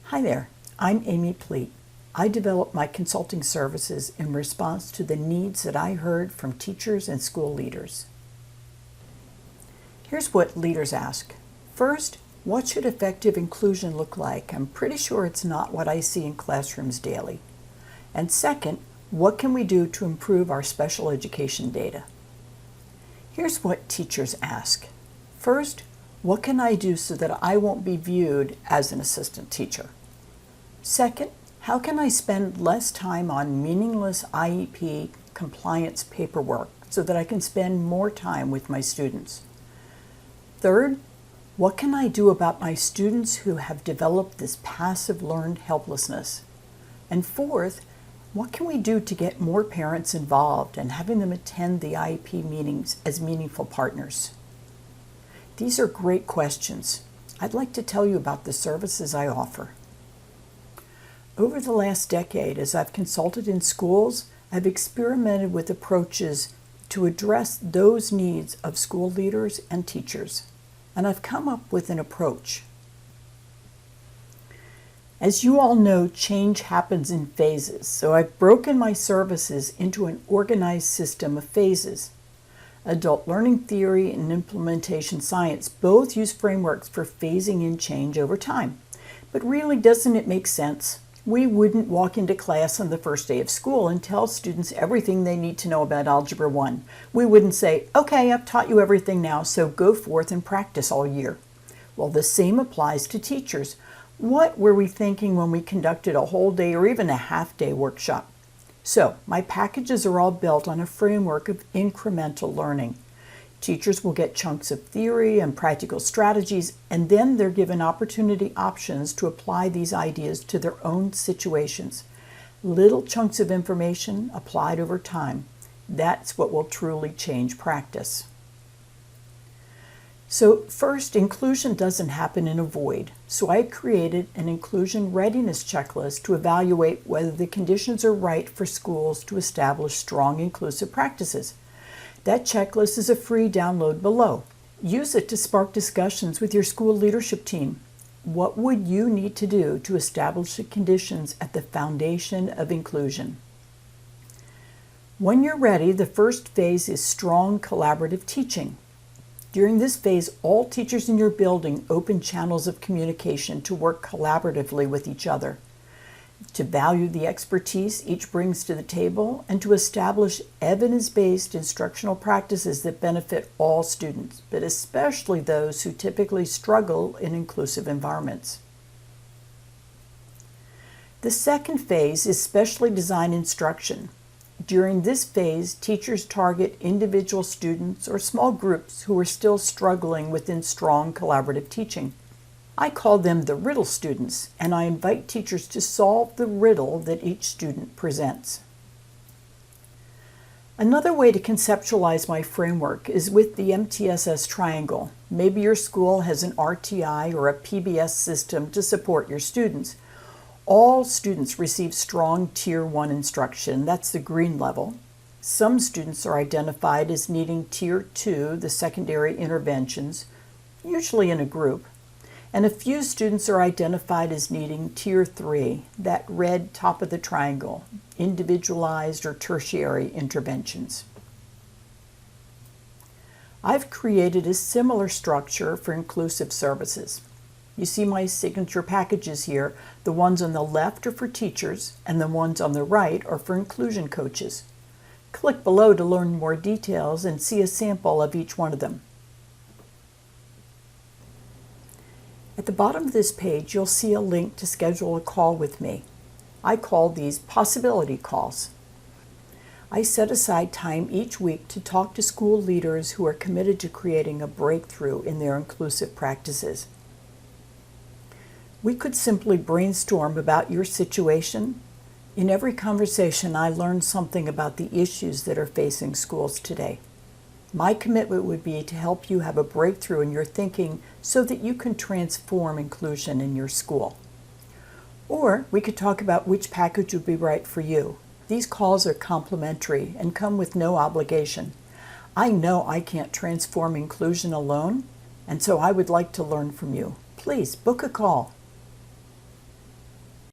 Hi there, I'm Amy Pleet. I developed my consulting services in response to the needs that I heard from teachers and school leaders. Here's what leaders ask. First, what should effective inclusion look like? I'm pretty sure it's not what I see in classrooms daily. And second, what can we do to improve our special education data? Here's what teachers ask. First, what can I do so that I won't be viewed as an assistant teacher? Second, how can I spend less time on meaningless IEP compliance paperwork so that I can spend more time with my students? Third, what can I do about my students who have developed this passive learned helplessness? And fourth, what can we do to get more parents involved and having them attend the IEP meetings as meaningful partners? These are great questions. I'd like to tell you about the services I offer. Over the last decade, as I've consulted in schools, I've experimented with approaches to address those needs of school leaders and teachers, and I've come up with an approach. As you all know, change happens in phases, so I've broken my services into an organized system of phases. Adult learning theory and implementation science both use frameworks for phasing in change over time. But really, doesn't it make sense? We wouldn't walk into class on the first day of school and tell students everything they need to know about Algebra 1. We wouldn't say, okay, I've taught you everything now, so go forth and practice all year. Well, the same applies to teachers. What were we thinking when we conducted a whole day or even a half-day workshop? So, my packages are all built on a framework of incremental learning. Teachers will get chunks of theory and practical strategies, and then they're given opportunity options to apply these ideas to their own situations. Little chunks of information applied over time. That's what will truly change practice. So first, inclusion doesn't happen in a void. So I created an inclusion readiness checklist to evaluate whether the conditions are right for schools to establish strong inclusive practices. That checklist is a free download below. Use it to spark discussions with your school leadership team. What would you need to do to establish the conditions at the foundation of inclusion? When you're ready, the first phase is strong collaborative teaching. During this phase, all teachers in your building open channels of communication to work collaboratively with each other, to value the expertise each brings to the table, and to establish evidence-based instructional practices that benefit all students, but especially those who typically struggle in inclusive environments. The second phase is specially designed instruction. During this phase, teachers target individual students or small groups who are still struggling within strong collaborative teaching. I call them the Riddle Students, and I invite teachers to solve the riddle that each student presents. Another way to conceptualize my framework is with the MTSS Triangle. Maybe your school has an RTI or a PBS system to support your students. All students receive strong Tier 1 instruction, that's the green level. Some students are identified as needing Tier 2, the secondary interventions, usually in a group. And a few students are identified as needing Tier 3, that red top of the triangle, individualized or tertiary interventions. I've created a similar structure for inclusive services. You see my signature packages here. The ones on the left are for teachers, and the ones on the right are for inclusion coaches. Click below to learn more details and see a sample of each one of them. At the bottom of this page, you'll see a link to schedule a call with me. I call these possibility calls. I set aside time each week to talk to school leaders who are committed to creating a breakthrough in their inclusive practices. We could simply brainstorm about your situation. In every conversation, I learn something about the issues that are facing schools today. My commitment would be to help you have a breakthrough in your thinking so that you can transform inclusion in your school. Or we could talk about which package would be right for you. These calls are complimentary and come with no obligation. I know I can't transform inclusion alone, and so I would like to learn from you. Please book a call.